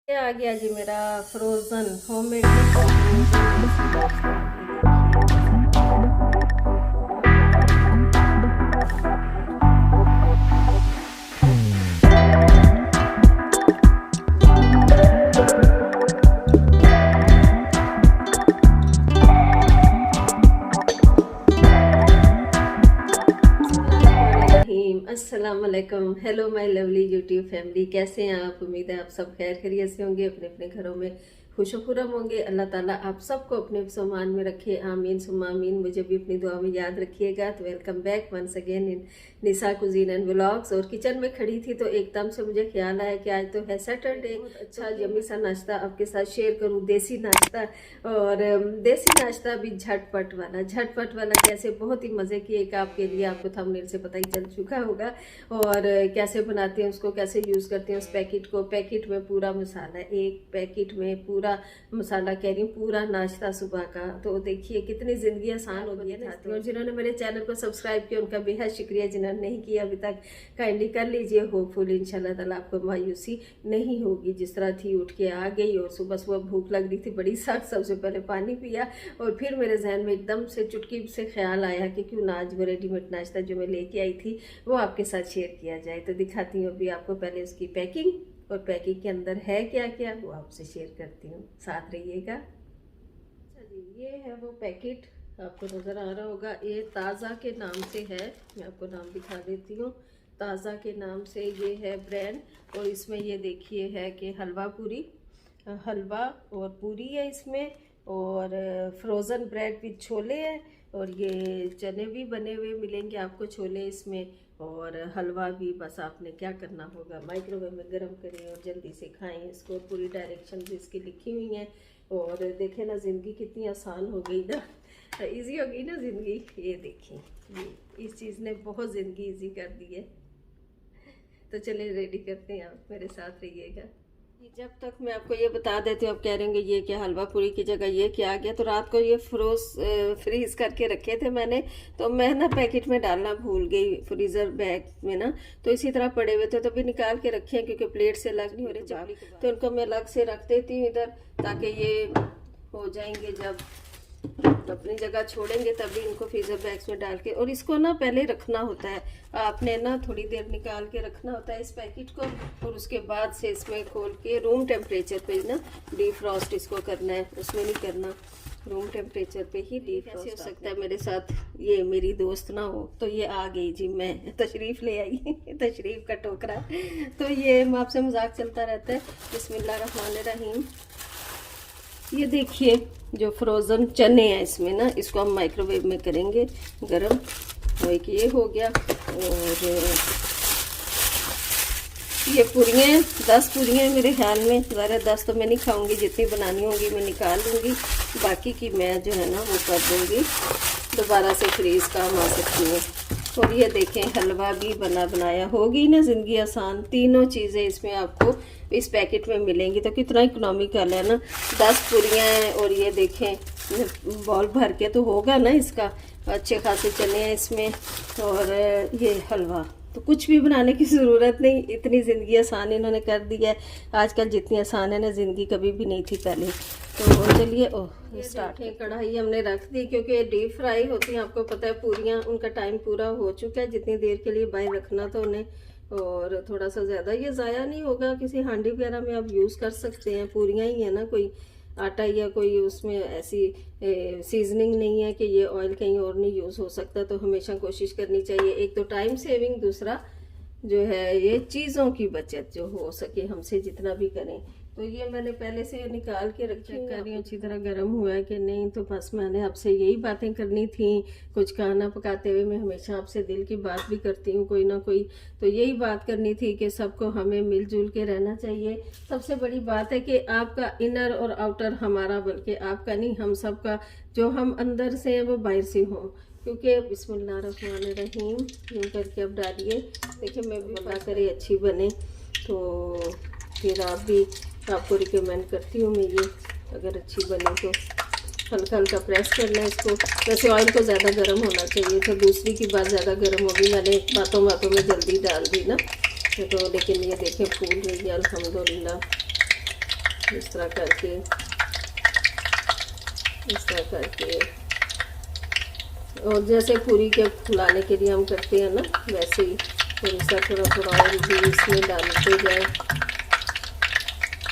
ये आ गया जी मेरा फ्रोजन होममेड। अस्सलाम वालेकुम, hello my lovely YouTube family, कैसे हैं आप? उम्मीद है आप सब खैर खैरियत से होंगे, अपने अपने घरों में खुशखुरम होंगे। अल्लाह ताला आप सबको अपने सामान में रखे, आमीन सुम्मा आमीन। मुझे भी अपनी दुआ में याद रखिएगा। तो welcome back once again in Nisa cuisine and vlogs. और किचन में खड़ी थी तो एकदम से मुझे ख्याल आया कि आज तो है सैटरडे, अच्छा यम्मी सा नाश्ता आपके साथ शेयर करूं, देसी नाश्ता। और देसी नाश्ता भी झटपट वाला कैसे, बहुत ही मज़े की एक आपके लिए, आपको थंबनेल से पता ही चल चुका होगा। और कैसे बनाते हैं उसको, कैसे यूज़ करते हैं उस पैकेट को। पैकेट में पूरा मसाला, एक पैकेट में पूरा मसाला कह रही हूँ, पूरा नाश्ता सुबह का। तो देखिए कितनी ज़िंदगी आसान हो गई है। और जिन्होंने मेरे चैनल को सब्सक्राइब किया उनका बेहद शुक्रिया, जिन्होंने नहीं किया अभी तक काइंडली कर लीजिए। होपफुल इंशाल्लाह ताला आपको मायूसी नहीं होगी। जिस तरह थी, उठ के आ गई और सुबह सुबह भूख लग रही थी बड़ी सख्त। सबसे पहले पानी पिया और फिर मेरे जहन में एकदम से चुटकी से ख्याल आया कि क्यों ना आज वो रेडीमेड नाश्ता जो मैं लेके आई थी वो आपके साथ शेयर किया जाए। तो दिखाती हूँ अभी आपको पहले उसकी पैकिंग, और पैकिंग के अंदर है क्या क्या वो आपसे शेयर करती हूँ, साथ रहिएगा। अच्छा जी, ये है वो पैकेट, आपको नज़र आ रहा होगा। ये ताज़ा के नाम से है, मैं आपको नाम दिखा देती हूँ। ताज़ा के नाम से ये है ब्रांड। और इसमें ये देखिए है कि हलवा पूरी, हलवा और पूरी है इसमें, और फ्रोज़न ब्रेड विद छोले है, और ये चने भी बने हुए मिलेंगे आपको, छोले इसमें, और हलवा भी। बस आपने क्या करना होगा, माइक्रोवेव में गर्म करें और जल्दी से खाएं इसको। पूरी डायरेक्शन भी इसकी लिखी हुई हैं। और देखें ना, ज़िंदगी कितनी आसान हो गई ना, इजी हो गई ना ज़िंदगी। ये देखें, ये इस चीज़ ने बहुत ज़िंदगी इजी कर दी है। तो चलिए रेडी करते हैं, आप मेरे साथ रहिएगा। जब तक मैं आपको ये बता देती हूँ, आप कह रहेंगे ये क्या, हलवा पूरी की जगह ये क्या आ गया। तो रात को ये फ्रीज करके रखे थे मैंने, तो मैं ना पैकेट में डालना भूल गई, फ्रीज़र बैग में ना। तो इसी तरह पड़े हुए थे, तो भी निकाल के रखे हैं क्योंकि प्लेट से अलग नहीं हो रहे। तो इनको मैं अलग से रख देती हूँ इधर, ताकि ये हो जाएंगे जब अपनी जगह छोड़ेंगे तभी इनको फ्रीजर बैग्स में डाल के। और इसको ना पहले रखना होता है, आपने ना थोड़ी देर निकाल के रखना होता है इस पैकेट को, और उसके बाद से इसमें खोल के रूम टेम्परेचर पे ना डीफ्रॉस्ट इसको करना है, उसमें नहीं करना, रूम टेम्परेचर पे ही डीफ्रॉस्ट। हो सकता है मेरे साथ ये मेरी दोस्त ना हो। तो ये आ गई जी, मैं तशरीफ़ ले आई तशरीफ़ का टोकरा। तो ये आपसे मजाक चलता रहता है। बिस्मिल्लाहिर्रहमानिर्रहीम। ये देखिए जो फ्रोज़न चने हैं इसमें ना, इसको हम माइक्रोवेव में करेंगे गरम। वो एक ये हो गया। और ये पूरियाँ 10 पूरियाँ मेरे ख्याल में, ज़रा 10 तो मैं नहीं खाऊंगी, जितनी बनानी होगी मैं निकाल लूँगी, बाकी की मैं जो है ना वो कर दूँगी, दोबारा से फ्रीज़ काम आ सकती है। और ये देखें हलवा भी बना बनाया, होगी ना ज़िंदगी आसान। तीनों चीज़ें इसमें आपको इस पैकेट में मिलेंगी। तो कितना इकोनॉमिकल है ना। 10 पूरियाँ हैं, और ये देखें बॉल भर के तो होगा ना इसका, अच्छे खासे चने हैं इसमें, और ये हलवा। तो कुछ भी बनाने की ज़रूरत नहीं, इतनी ज़िंदगी आसान इन्होंने कर दी है। आजकल जितनी आसान है ना ज़िंदगी, कभी भी नहीं थी पहले। तो चलिए स्टार्ट है। कढ़ाई हमने रख दी क्योंकि डीप फ्राई होती हैं, आपको पता है पूरियाँ, उनका टाइम पूरा हो चुका है। जितनी देर के लिए बाहर रखना था उन्हें, और थोड़ा सा ज़्यादा ये ज़ाया नहीं होगा, किसी हांडी वगैरह में आप यूज़ कर सकते हैं। पूरियाँ ही है ना, कोई आटा या कोई उसमें ऐसी सीजनिंग नहीं है कि ये ऑयल कहीं और नहीं यूज़ हो सकता। तो हमेशा कोशिश करनी चाहिए, एक तो टाइम सेविंग, दूसरा जो है ये चीज़ों की बचत जो हो सके हमसे जितना भी करें। तो ये मैंने पहले से निकाल के रखी कर रही हूँ अच्छी तरह गर्म हुआ है कि नहीं। तो बस मैंने आपसे यही बातें करनी थी। कुछ खाना पकाते हुए मैं हमेशा आपसे दिल की बात भी करती हूँ कोई ना कोई। तो यही बात करनी थी कि सबको हमें मिलजुल के रहना चाहिए। सबसे बड़ी बात है कि आपका इनर और आउटर हमारा, बल्कि आपका नहीं, हम सबका, जो हम अंदर से हैं वो बाहर से हों। क्योंकि बिस्मिल्लाहिर्रहमानिर्रहीम यूँ करके अब डालिए। देखिए मैं भी बना करे अच्छी बने, तो फिर आप भी, आपको रिकमेंड करती हूँ मैं ये, अगर अच्छी बने तो हल्का हल्का प्रेस करना है इसको। वैसे ऑयल को ज़्यादा गर्म होना चाहिए, तो दूसरी की बात ज़्यादा गर्म होगी, मैंने बातों बातों में जल्दी डाल दी ना। तो लेकिन ये देखें फूल गई है अल्हम्दुलिल्लाह। इस तरह करके, इस तरह करके। और जैसे पूरी के फुलाने के लिए हम करते हैं ना, वैसे ही थोड़ा सा थोड़ा ऑयल भी इसमें डालते जाए।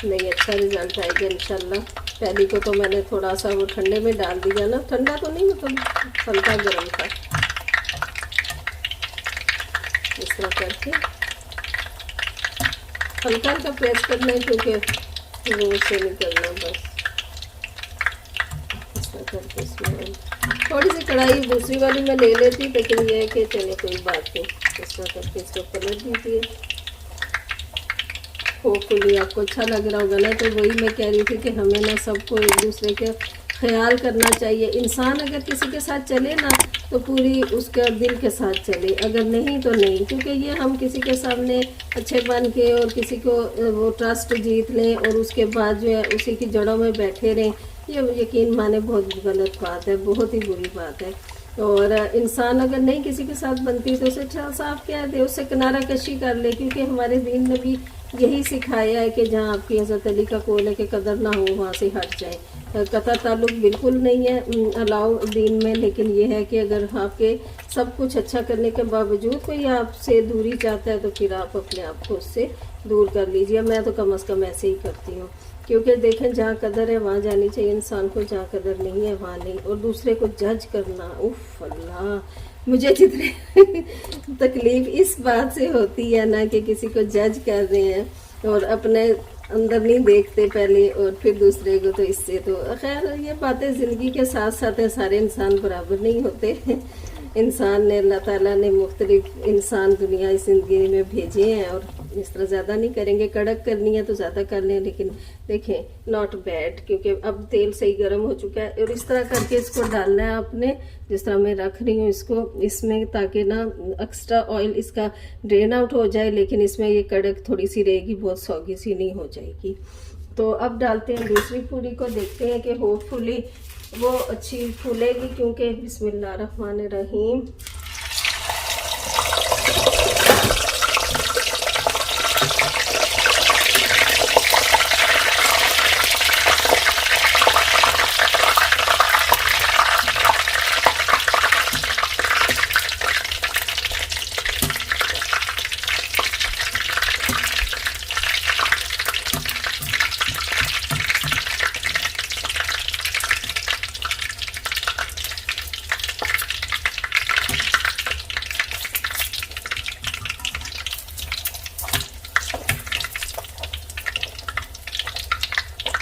नहीं, अच्छा रिजल्ट आएगा इंशाल्लाह। पहले को तो मैंने थोड़ा सा वो ठंडे में डाल दिया ना, ठंडा तो नहीं मतलब हल्का गर्म था। इस तरह करके हल्का हल्का प्रेस करना है क्योंकि वो से निकलना बस। इस तरह करके इसमें थोड़ी सी कढ़ाई दूसरी वाली मैं ले लेती, लेकिन ये है कि चले कोई बात नहीं। इस तरह करके इसको पलट दीजिए। होपफुली आपको अच्छा लग रहा होगा ना। तो वही मैं कह रही थी कि हमें ना सबको एक दूसरे का ख्याल करना चाहिए। इंसान अगर किसी के साथ चले ना तो पूरी उसके दिल के साथ चले, अगर नहीं तो नहीं। क्योंकि ये हम किसी के सामने अच्छे बन के और किसी को वो ट्रस्ट जीत लें और उसके बाद जो है उसी की जड़ों में बैठे रहें, ये यकीन माने बहुत गलत बात है, बहुत ही बुरी बात है। और इंसान अगर नहीं किसी के साथ बनती तो उसे अच्छा साफ कह दे, उससे किनारा कशी कर ले। क्योंकि हमारे दीन ने भी यही सिखाया है कि जहाँ आपकी हज़रत अली का कौल है कि कदर ना हो वहाँ से हट जाए। कता ताल्लुक बिल्कुल नहीं है अलाउ दीन में, लेकिन ये है कि अगर आपके सब कुछ अच्छा करने के बावजूद कोई आपसे दूरी चाहता है तो फिर आप अपने आप को उससे दूर कर लीजिए। मैं तो कम से कम ऐसे ही करती हूँ। क्योंकि देखें, जहाँ कदर है वहाँ जानी चाहिए इंसान को, जहाँ कदर नहीं है वहाँ नहीं। और दूसरे को जज करना, उफ अल्लाह, मुझे जितने तकलीफ़ इस बात से होती है ना कि किसी को जज कर रहे हैं और अपने अंदर नहीं देखते पहले और फिर दूसरे को, तो इससे तो खैर ये बातें ज़िंदगी के साथ साथ है। सारे इंसान बराबर नहीं होते। इंसान ने, अल्लाह ताला ने मुख्तलिफ इंसान दुनिया इस ज़िंदगी में भेजे हैं और इस तरह ज़्यादा नहीं करेंगे। कड़क करनी है तो ज़्यादा कर लें, लेकिन देखें नॉट बैड। क्योंकि अब तेल सही गर्म हो चुका है और इस तरह करके इसको डालना है आपने, जिस तरह मैं रख रही हूँ इसको इसमें, ताकि ना एक्स्ट्रा ऑयल इसका ड्रेन आउट हो जाए। लेकिन इसमें ये कड़क थोड़ी सी रहेगी, बहुत सौगी सी नहीं हो जाएगी। तो अब डालते हैं दूसरी पूरी को, देखते हैं कि होपफुली वो अच्छी फूलेगी। क्योंकि बिस्मिल्लाहिर्रहमानिर्रहीम,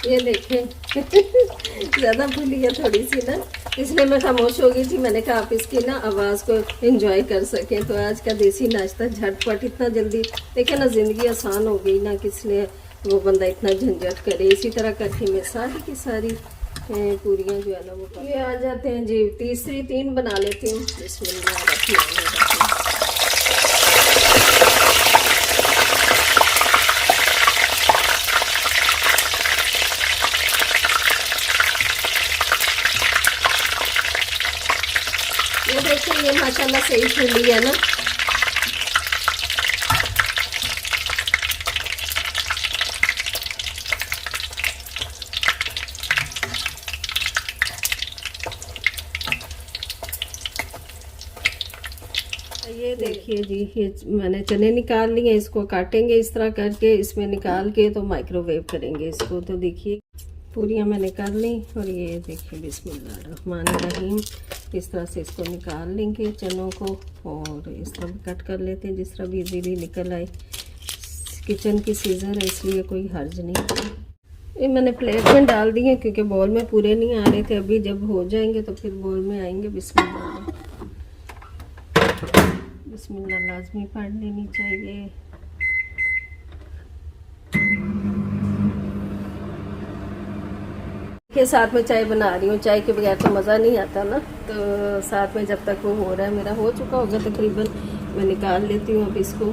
ये देखें ज़्यादा फूली है थोड़ी सी ना, इसलिए मैं खामोश हो गई थी। मैंने कहा आप इसकी ना आवाज़ को एंजॉय कर सकें। तो आज का देसी नाश्ता झटपट इतना जल्दी, देखें ना, ज़िंदगी आसान हो गई ना, किस लिए वो बंदा इतना झंझट करे। इसी तरह करके मैं सारी की सारी पूरियाँ जो है ना वो ये आ जाते हैं जी। तीसरी 3 बना लेती हूँ। बिस्मिल्लाह। ये देखिए, ये माशाल्लाह सही फूली है ना। ये देखिए जी, ये मैंने चने निकाल लिए, इसको काटेंगे इस तरह करके, इसमें निकाल के तो माइक्रोवेव करेंगे इसको। तो देखिए पूरियाँ मैं निकाल ली और ये देखिए बिस्मिल्लाहिर्रहमानिर्रहीम, इस तरह से इसको निकाल लेंगे चनों को और इस तरह कट कर लेते हैं जिस तरह भी इजीली निकल आए। किचन की सीजर है इसलिए कोई हर्ज नहीं। ये मैंने प्लेट में डाल दिए क्योंकि बॉल में पूरे नहीं आ रहे थे। अभी जब हो जाएंगे तो फिर बॉल में आएंगे। बिस्मिल्लाह बिस्मिल्लाह लाजमी पढ़ लेनी चाहिए। के साथ में चाय बना रही हूँ, चाय के बगैर तो मज़ा नहीं आता ना। तो साथ में जब तक वो हो रहा है, मेरा हो चुका होगा तकरीबन, मैं निकाल लेती हूँ अब इसको।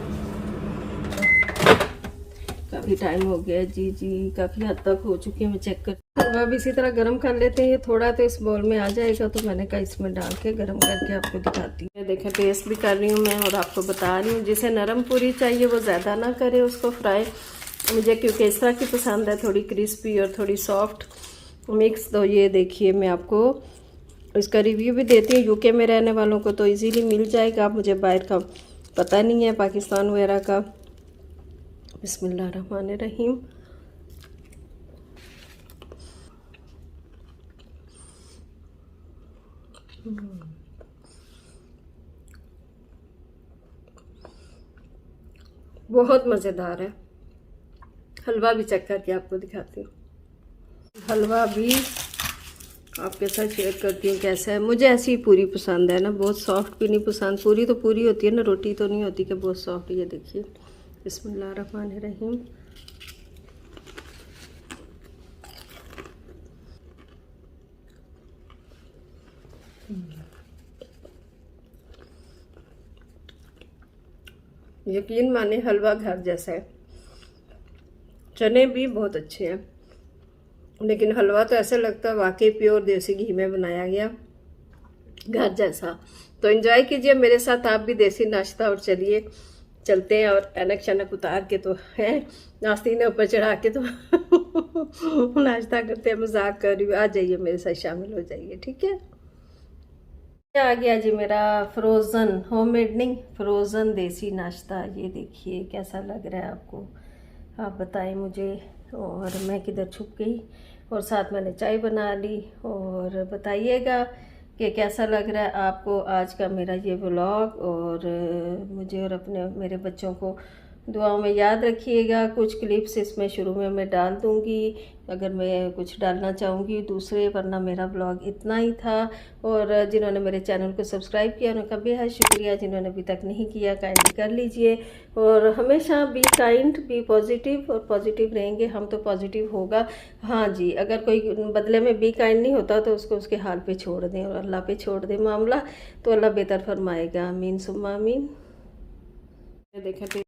काफ़ी टाइम हो गया जी, काफ़ी हद तक हो चुकी है, मैं चेक कर। अब इसी तरह गर्म कर लेते हैं। ये थोड़ा तो इस बाउल में आ जाएगा तो मैंने कहा इसमें डाल के गर्म करके आपको दिखाती हूँ। देखिए टेस्ट भी कर रही हूँ मैं और आपको बता रही हूँ। जिसे नरम पूरी चाहिए वो ज़्यादा ना करे उसको फ्राई, मुझे क्योंकि इस तरह की पसंद है, थोड़ी क्रिस्पी और थोड़ी सॉफ्ट मिक्स। तो ये देखिए, मैं आपको इसका रिव्यू भी देती हूँ। यूके में रहने वालों को तो इजीली मिल जाएगा, मुझे बाहर का पता नहीं है, पाकिस्तान वगैरह का। बिस्मिल्लाहिर्रहमानिर्रहीम। बहुत मज़ेदार है। हलवा भी चेक करके आपको दिखाती हूँ। हलवा भी आपके साथ शेयर करती हूँ कैसा है। मुझे ऐसी पूरी पसंद है ना, बहुत सॉफ्ट भी नहीं पसंद। पूरी तो पूरी होती है ना, रोटी तो नहीं होती कि बहुत सॉफ्ट। ये देखिए, बिस्मिल्लाहिर्रहमानिर्रहीम। यकीन माने हलवा घर जैसा है। चने भी बहुत अच्छे हैं, लेकिन हलवा तो ऐसा लगता है वाकई प्योर देसी घी में बनाया गया, घर जैसा। तो एंजॉय कीजिए मेरे साथ आप भी देसी नाश्ता। और चलिए चलते हैं, और ऐनक शनक उतार के तो है, नाश्ते ऊपर चढ़ा के तो नाश्ता करते हैं। मजाक कर रही हूँ, आ जाइए मेरे साथ, शामिल हो जाइए, ठीक है। आ गया जी मेरा फ्रोज़न, होममेड नहीं, फ्रोज़न देसी नाश्ता। ये देखिए कैसा लग रहा है आपको, आप बताएं मुझे। और मैं किधर छुप गई, और साथ मैंने चाय बना ली। और बताइएगा कि कैसा लग रहा है आपको आज का मेरा ये व्लॉग। और मुझे और अपने मेरे बच्चों को दुआओं में याद रखिएगा। कुछ क्लिप्स इसमें शुरू में मैं डाल दूँगी अगर मैं कुछ डालना चाहूँगी दूसरे, वरना मेरा ब्लॉग इतना ही था। और जिन्होंने मेरे चैनल को सब्सक्राइब किया उनका बेहद शुक्रिया, जिन्होंने अभी तक नहीं किया काइंडली कर लीजिए। और हमेशा बी काइंड, बी पॉजिटिव, और पॉजिटिव रहेंगे हम तो पॉजिटिव होगा। हाँ जी, अगर कोई बदले में बी काइंड नहीं होता तो उसको उसके हाल पे छोड़ दें और अल्लाह पे छोड़ दें मामला, तो अल्लाह बेहतर फरमाएगा। आमीन सुम्मा आमीन। देखें